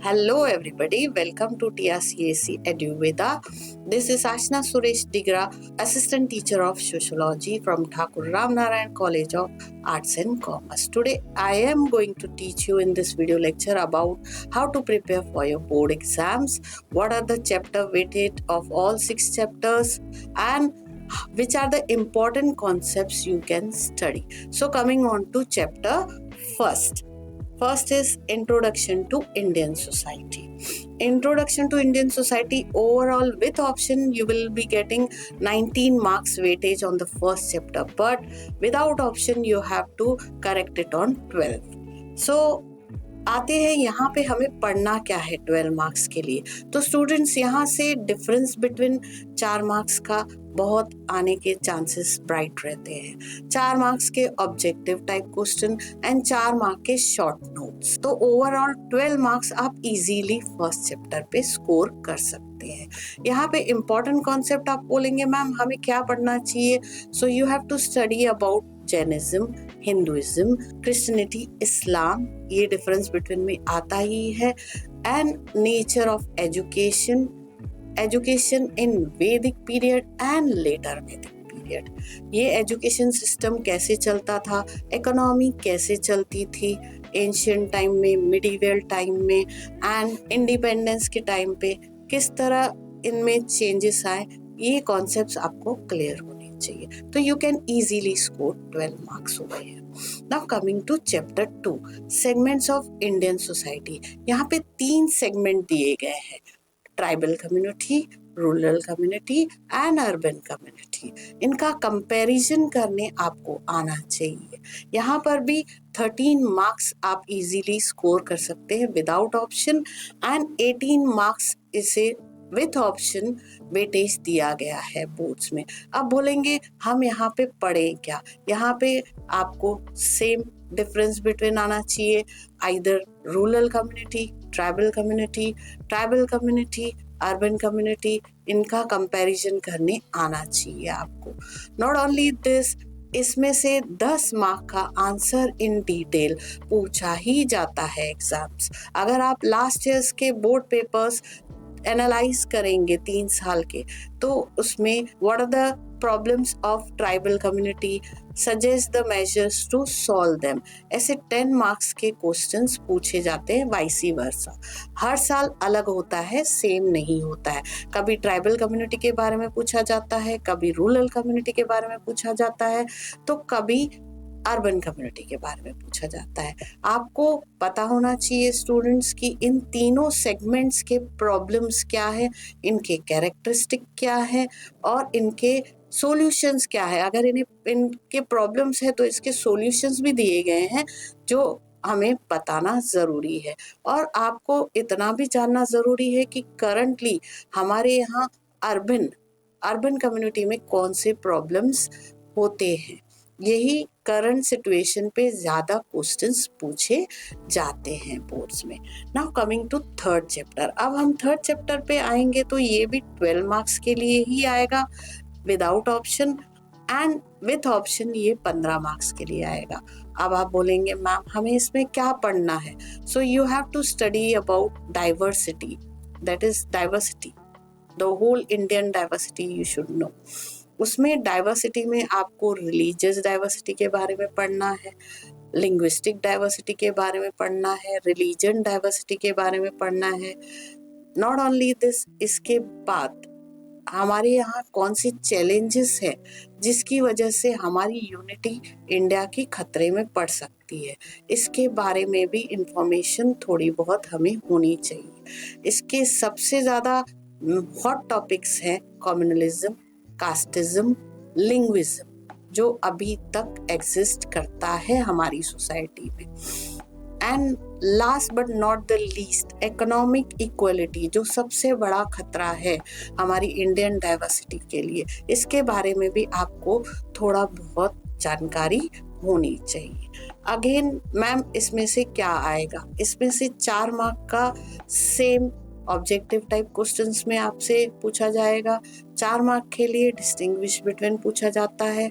Hello everybody, welcome to TRCAC EduVeda. This is Ashna Suresh Digra, Assistant Teacher of Sociology from Thakur Ramnarayan College of Arts and Commerce. Today I am going to teach you in this video lecture about how to prepare for your board exams, what are the chapter weighted of all 6 chapters, and which are the important concepts you can study. So coming on to chapter first. First is Introduction to Indian Society. Introduction to Indian Society, overall with option you will be getting 19 marks weightage on the first chapter, but without option you have to correct it on 12. So आते हैं यहाँ पे हमें पढ़ना क्या है 12 marks के लिए। तो स्टूडेंट्स यहाँ से डिफरेंस बिटवीन 4 मार्क्स का बहुत आने के चांसेस ब्राइट रहते हैं। 4 मार्क्स के objective type question and 4 mark के शॉर्ट नोट्स। तो ओवरऑल 12 मार्क्स आप इजीली फर्स्ट चैप्टर पे स्कोर कर सकते हैं। यहाँ पे इम्पोर्टेंट कॉन्सेप्ट आप बोलेंगे मैम हमें क्या पढ़ना चाहिए। So you have to study about Jainism, Hinduism, Christianity, Islam, ये डिफरेंस बिटवीन में आता ही है, and nature of education, education in Vedic period and later Vedic period. ये एजुकेशन सिस्टम कैसे चलता था, इकोनॉमी कैसे चलती थी एंशियंट टाइम में, मिडिवल टाइम में, एंड इंडिपेंडेंस के टाइम पे किस तरह इनमें चेंजेस आए, ये कॉन्सेप्ट्स आपको क्लियर होने चाहिए। तो you can easily score 12 marks over here. Now coming to chapter 2, segments of Indian society. यहाँ पे 3 सेगमेंट दिए गए हैं, tribal community, rural community and urban community. इनका कंपैरिजन करने आपको आना चाहिए। यहाँ पर भी 13 मार्क्स आप इजीली स्कोर कर सकते हैं विदाउट ऑप्शन, एंड 18 मार्क्स इसे विथ ऑप्शन वेटेज दिया गया है बोर्ड्स में। अब बोलेंगे हम यहाँ पे पढ़ें क्या। यहाँ पे आपको सेम डिफरेंस बिटवीन आना चाहिए, either rural community, tribal community, urban community, इनका कंपैरिजन करने आना चाहिए आपको। नॉट ओनली दिस, इसमें से 10 मार्क का आंसर इन डिटेल पूछा ही जाता है एग्जाम्स। अगर आप लास्ट ईयर्स के बोर्ड पेपर्स एनालाइज करेंगे 3 साल के, तो उसमें what are the problems of tribal community, suggest the measures to solve them, ऐसे 10 मार्क्स के क्वेश्चंस पूछे जाते हैं। वाइसी वर्सा हर साल अलग होता है, सेम नहीं होता है। कभी ट्राइबल कम्युनिटी के बारे में पूछा जाता है, कभी रूरल कम्युनिटी के बारे में पूछा जाता है, तो कभी अर्बन कम्युनिटी के बारे में पूछा जाता है। आपको पता होना चाहिए स्टूडेंट्स की इन तीनों सेगमेंट्स के प्रॉब्लम्स क्या है, इनके कैरेक्टरिस्टिक क्या है और इनके सॉल्यूशंस क्या है। अगर इनके प्रॉब्लम्स है तो इसके सॉल्यूशंस भी दिए गए हैं जो हमें बताना ज़रूरी है। और आपको इतना भी जानना ज़रूरी है कि करंटली हमारे यहाँ अर्बन कम्युनिटी में कौन से प्रॉब्लम्स होते हैं। यही करंट सिचुएशन पे ज़्यादा क्वेश्चंस पूछे जाते हैं बोर्ड्स में। Now coming to third chapter. अब हम थर्ड चैप्टर पे आएंगे तो ये भी 12 मार्क्स के लिए ही आएगा without option, and with option ये 15 मार्क्स के लिए आएगा। अब आप बोलेंगे मैम हमें इसमें क्या पढ़ना है। So you have to study about diversity, that is diversity, the whole Indian diversity you should know. उसमें डाइवर्सिटी में आपको रिलीजियस डाइवर्सिटी के बारे में पढ़ना है, लिंग्विस्टिक डाइवर्सिटी के बारे में पढ़ना है, रिलीजन डाइवर्सिटी के बारे में पढ़ना है। नॉट ओनली दिस, इसके बाद हमारे यहाँ कौन सी चैलेंजेस है जिसकी वजह से हमारी यूनिटी इंडिया की खतरे में पड़ सकती है, इसके बारे में भी इंफॉर्मेशन थोड़ी बहुत हमें होनी चाहिए। इसके सबसे ज़्यादा हॉट टॉपिक्स हैं कम्युनलिज्म, कास्टिज्म, लिंग्विज्म, जो अभी तक एग्जिस्ट करता है हमारी सोसाइटी में। And last but not the least, economic equality, जो सबसे बड़ा खतरा है हमारी इंडियन डाइवर्सिटी के लिए, इसके बारे में भी आपको थोड़ा बहुत जानकारी होनी चाहिए। अगेन मैम इसमें से क्या आएगा, इसमें से 4 मार्क का सेम ऑब्जेक्टिव टाइप क्वेश्चंस में आपसे पूछा जाएगा। 4 मार्क के लिए डिस्टिंग्विश बिटवीन पूछा जाता है।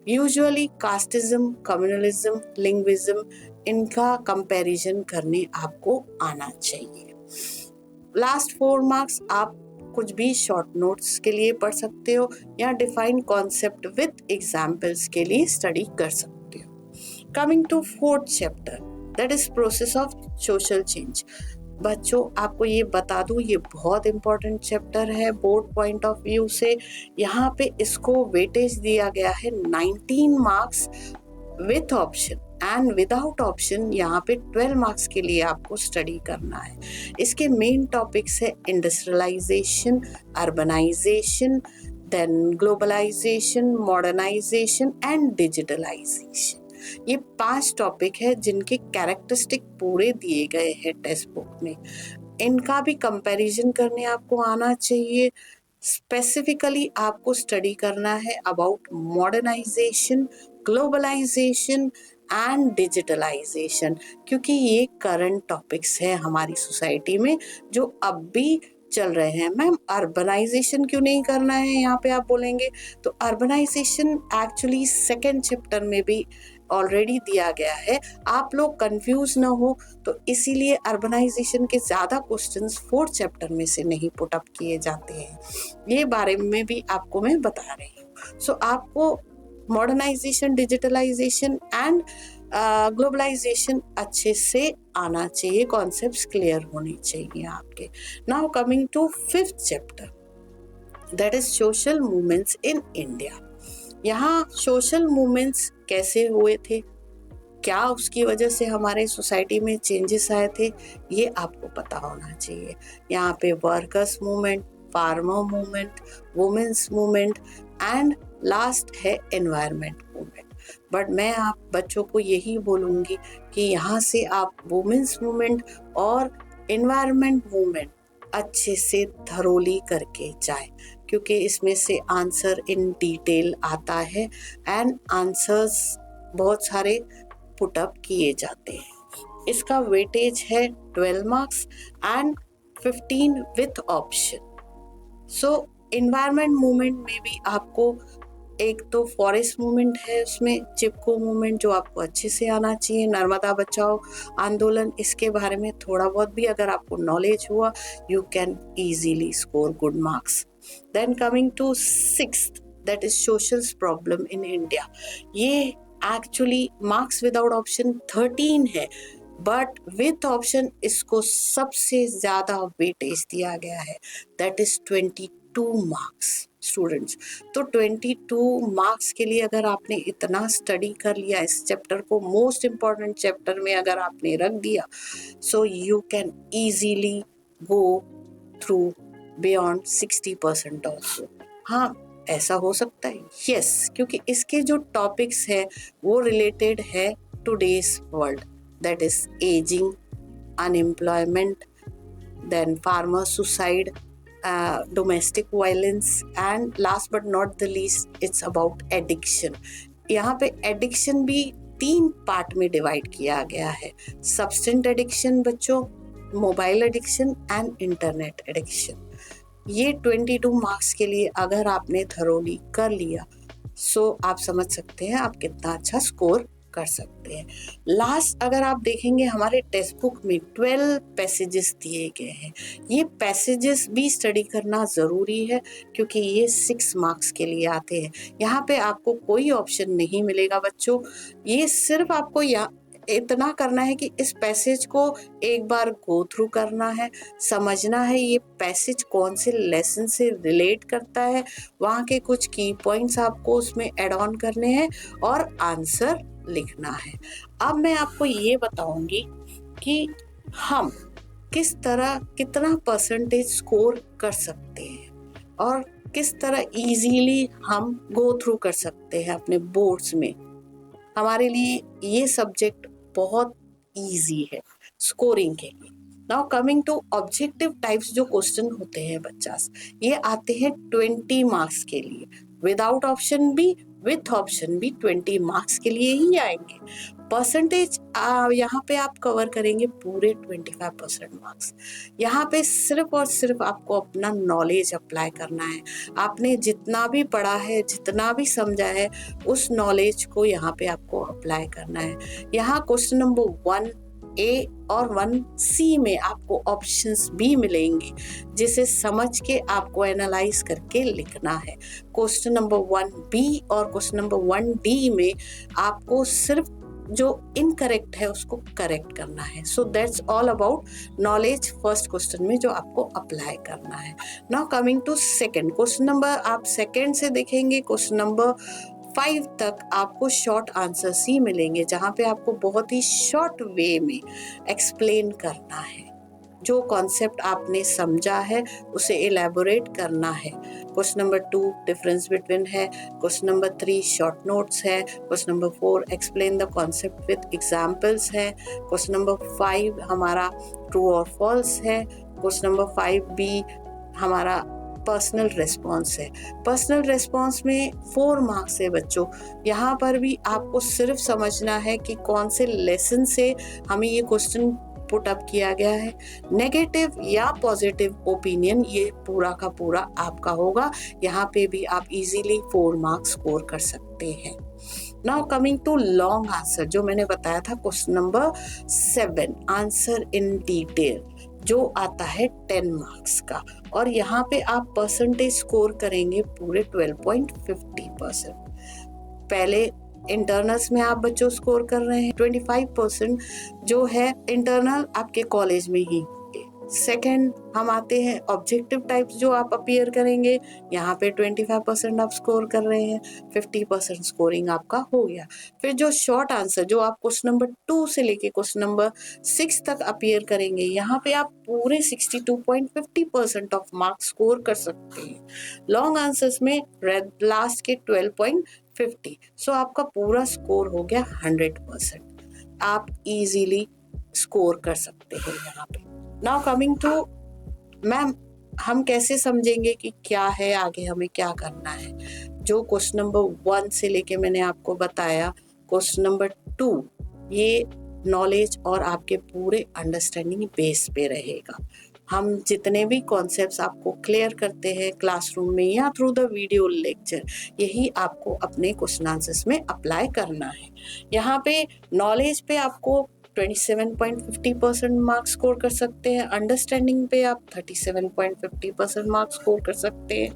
यूजुअली कास्टिज्म, कम्युनलिज्म, लिंग्विज्म, इनका कंपैरिजन करने आपको आना चाहिए। लास्ट 4 मार्क्स आप कुछ भी शॉर्ट नोट्स के लिए पढ़ सकते हो या डिफाइन कॉन्सेप्ट विद एग्जाम्पल्स के लिए स्टडी कर सकते हो। Coming to 4th chapter, that is process of social change. बच्चों आपको ये बता दूं, ये बहुत इंपॉर्टेंट चैप्टर है बोर्ड पॉइंट ऑफ व्यू से। यहाँ पे इसको वेटेज दिया गया है 19 marks with option and without option. यहाँ पे 12 मार्क्स के लिए आपको स्टडी करना है। इसके मेन टॉपिक्स है industrialisation, urbanisation, then globalisation, modernisation and digitalisation. ये 5 टॉपिक है जिनके कैरेक्टरिस्टिक पूरे दिए गए हैं टेक्स्ट बुक में। इनका भी कंपैरिजन करने आपको आना चाहिए। स्पेसिफिकली आपको स्टडी करना है about modernisation, globalisation and digitalisation, क्योंकि ये करंट टॉपिक्स है हमारी सोसाइटी में जो अब भी चल रहे हैं। मैम अर्बनाइजेशन क्यों नहीं करना है यहाँ पे आप बोलेंगे, तो अर्बनाइजेशन एक्चुअली 2nd चैप्टर में भी ऑलरेडी दिया गया है। आप लोग कंफ्यूज ना हो तो इसीलिए अर्बनाइजेशन के ज़्यादा क्वेश्चंस 4th चैप्टर में से नहीं पुट अप किए जाते हैं। ये बारे में भी आपको मैं बता रही हूँ। सो आपको मॉडर्नाइजेशन, डिजिटलाइजेशन एंड ग्लोबलाइजेशन अच्छे से आना चाहिए, कॉन्सेप्ट्स क्लियर होने चाहिए आपके। Now coming to 5th chapter, that is social movements in India. यहाँ सोशल मूवमेंट्स कैसे हुए थे, क्या उसकी वजह से हमारे सोसाइटी में चेंजेस आए थे, ये आपको पता होना चाहिए। यहाँ पे workers movement, farmer movement, women's movement and last है एनवायरनमेंट मूवमेंट। बट मैं आप बच्चों को यही बोलूँगी कि यहाँ से आप वुमेन्स मूवमेंट और एनवायरनमेंट मूवमेंट अच्छे से थरोली करके जाए, क्योंकि इसमें से आंसर इन डिटेल आता है एंड आंसर्स बहुत सारे पुट अप किए जाते हैं। इसका वेटेज है 12 marks and 15 with option. So environment movement में भी आपको एक तो फॉरेस्ट मूवमेंट है, उसमें चिपको मूवमेंट जो आपको अच्छे से आना चाहिए, नर्मदा बचाओ आंदोलन, इसके बारे में थोड़ा बहुत भी अगर आपको नॉलेज हुआ you can easily score good marks. Then coming to 6th, that is social problem in India. ये एक्चुअली मार्क्स विदाउट ऑप्शन 13 है, बट विथ ऑप्शन इसको सबसे ज्यादा वेटेज दिया गया है, दैट इज 22 मार्क्स स्टूडेंट्स। तो 22 मार्क्स के लिए अगर आपने इतना स्टडी कर लिया, इस चैप्टर को मोस्ट इम्पॉर्टेंट चैप्टर में अगर आपने रख दिया, so you can easily go through beyond 60% also. हाँ ऐसा हो सकता है, यस, क्योंकि इसके जो टॉपिक्स है वो रिलेटेड है today's world, that is ageing, unemployment, then farmer suicide, domestic violence and last but not the least it's about addiction. यहाँ पे एडिक्शन भी 3 पार्ट में डिवाइड किया गया है, सब्सटेंस एडिक्शन बच्चों, mobile addiction and internet addiction. ये 22 मार्क्स के लिए अगर आपने थरोली कर लिया सो आप समझ सकते हैं आप कितना अच्छा स्कोर कर सकते हैं। लास्ट अगर आप देखेंगे हमारे टेक्स्ट बुक में 12 पैसेजेस दिए गए हैं। ये पैसेजेस भी स्टडी करना ज़रूरी है क्योंकि ये 6 मार्क्स के लिए आते हैं। यहाँ पे आपको कोई ऑप्शन नहीं मिलेगा बच्चों, ये सिर्फ आपको इतना करना है कि इस पैसेज को एक बार गो थ्रू करना है, समझना है ये पैसेज कौन से लेसन से रिलेट करता है, वहाँ के कुछ की पॉइंट्स आपको उसमें ऐड ऑन करने हैं और आंसर लिखना है। अब मैं आपको ये बताऊंगी कि हम किस तरह कितना परसेंटेज स्कोर कर सकते हैं और किस तरह इजीली हम गो थ्रू कर सकते हैं अपने बोर्ड्स में। हमारे लिए ये सब्जेक्ट बहुत इजी है स्कोरिंग के लिए। Now coming to objective types जो क्वेश्चन होते हैं बच्चा, ये आते हैं 20 मार्क्स के लिए, विदाउट ऑप्शन भी विथ ऑप्शन भी 20 मार्क्स के लिए ही आएंगे। परसेंटेज यहाँ पे आप कवर करेंगे पूरे 25% मार्क्स। यहाँ पे सिर्फ और सिर्फ आपको अपना नॉलेज अप्लाई करना है। आपने जितना भी पढ़ा है, जितना भी समझा है, उस नॉलेज को यहाँ पे आपको अप्लाई करना है। यहाँ क्वेश्चन नंबर 1 ए और 1C में आपको ऑप्शंस भी मिलेंगे, जिसे समझ के आपको एनालाइज करके लिखना है। क्वेश्चन नंबर 1B और क्वेश्चन नंबर 1D में आपको सिर्फ जो इनकरेक्ट है उसको करेक्ट करना है। So that's all about knowledge first question में जो आपको अप्लाई करना है। Now coming to second question number, आप सेकंड से देखेंगे क्वेश्चन नंबर 5 तक आपको शॉर्ट आंसर्स ही मिलेंगे, जहाँ पे आपको बहुत ही शॉर्ट वे में एक्सप्लेन करना है। जो कॉन्सेप्ट आपने समझा है उसे इलेबोरेट करना है। क्वेश्चन नंबर 2 डिफरेंस बिटवीन है, क्वेश्चन नंबर 3 शॉर्ट नोट्स है, question number 4 explain the concept with examples है, क्वेश्चन नंबर 5 हमारा ट्रू और फॉल्स है, क्वेश्चन नंबर 5B हमारा पर्सनल रेस्पॉन्स है। पर्सनल रेस्पॉन्स में 4 मार्क्स है बच्चों। यहाँ पर भी आपको सिर्फ समझना है कि कौन से लेसन से हमें ये क्वेश्चन पुट अप किया गया है। नेगेटिव या पॉजिटिव ओपिनियन ये पूरा का पूरा आपका होगा। यहाँ पे भी आप इजीली 4 मार्क्स स्कोर कर सकते हैं। Now coming to long answer, जो मैंने बताया था question number 7 answer in detail, जो आता है 10 मार्क्स का, और यहाँ पे आप परसेंटेज स्कोर करेंगे पूरे 12.50%। पहले इंटरनल्स में आप बच्चों स्कोर कर रहे हैं 25% जो है इंटरनल आपके कॉलेज में ही। सेकेंड हम आते हैं ऑब्जेक्टिव टाइप्स जो आप अपीयर करेंगे, यहाँ पे 25% आप स्कोर कर रहे हैं, 50% स्कोरिंग आपका हो गया। फिर जो शॉर्ट आंसर जो आप क्वेश्चन नंबर 2 से लेके क्वेश्चन नंबर 6 तक अपीयर करेंगे, यहाँ पे आप पूरे 62.50% ऑफ मार्क्स स्कोर कर सकते हैं। लॉन्ग आंसर्स में लास्ट के 12.50, सो आपका पूरा स्कोर हो गया 100%। आप इजीली स्कोर कर सकते हैं यहाँ पे। नाउ कमिंग टू मैम, हम कैसे समझेंगे कि क्या है आगे हमें क्या करना है। जो क्वेश्चन नंबर 1 से लेके मैंने आपको बताया, क्वेश्चन नंबर 2 ये नॉलेज और आपके पूरे अंडरस्टैंडिंग बेस पे रहेगा। हम जितने भी कॉन्सेप्ट्स आपको क्लियर करते हैं क्लासरूम में या थ्रू द वीडियो लेक्चर, यही आपको अपने क्वेश्चन आंसर्स में अप्लाई करना है। यहाँ पे नॉलेज पे आपको 27.50% मार्क्स स्कोर कर सकते हैं, अंडरस्टैंडिंग पे आप 37.50% मार्क्स स्कोर कर सकते हैं,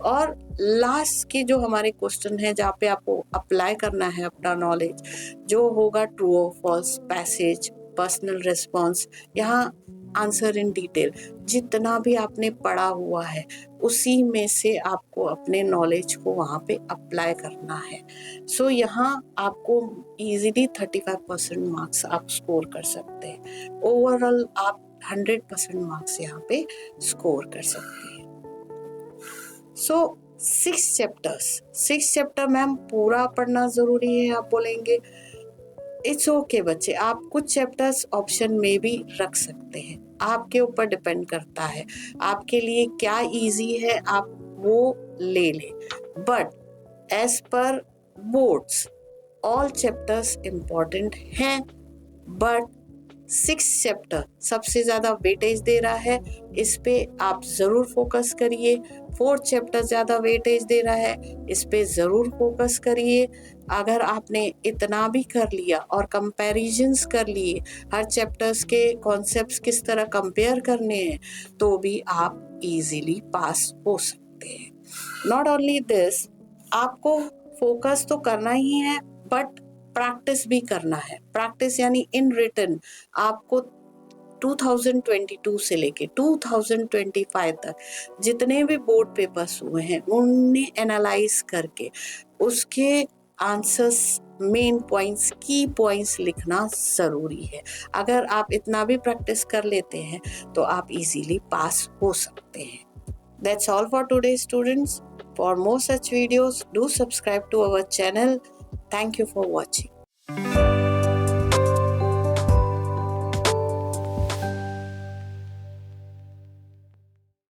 और लास्ट के जो हमारे क्वेश्चन है जहाँ पे आपको अप्लाई करना है अपना नॉलेज, जो होगा ट्रू और फॉल्स, पैसेज, पर्सनल रेस्पॉन्स, यहाँ आंसर इन डिटेल, जितना भी आपने पढ़ा हुआ है उसी में से आपको अपने नॉलेज को वहाँ पे अप्लाई करना है। सो यहाँ आपको इजीली 35% मार्क्स आप स्कोर कर सकते हैं। ओवरऑल आप 100% मार्क्स यहाँ पे स्कोर कर सकते हैं। सो 6 चैप्टर मैम पूरा पढ़ना जरूरी है आप बोलेंगे, इट्स ओके बच्चे, आप कुछ चैप्टर्स ऑप्शन में भी रख सकते हैं, आपके ऊपर डिपेंड करता है आपके लिए क्या इजी है, आप वो ले लें। But as per boards all chapters important हैं, बट 6 चैप्टर सबसे ज्यादा वेटेज दे रहा है, इस पे आप जरूर फोकस करिए। 4 चैप्टर ज्यादा वेटेज दे रहा है, इस पे जरूर फोकस करिए। अगर आपने इतना भी कर लिया और कंपैरिजंस कर लिए, हर चैप्टर्स के कॉन्सेप्ट्स किस तरह कंपेयर करने हैं, तो भी आप इजीली पास हो सकते हैं। नॉट ओनली दिस, आपको फोकस तो करना ही है, बट प्रैक्टिस भी करना है। प्रैक्टिस यानी इन रिटन आपको 2022 से लेके 2025 तक जितने भी बोर्ड पेपर्स हुए हैं उन्हें एनालाइज करके उसके आंसर्स, मेन पॉइंट्स, की पॉइंट्स लिखना जरूरी है। अगर आप इतना भी प्रैक्टिस कर लेते हैं तो आप इजीली पास हो सकते हैं। That's all for today, students. For more such videos, do subscribe to our channel. Thank you for watching.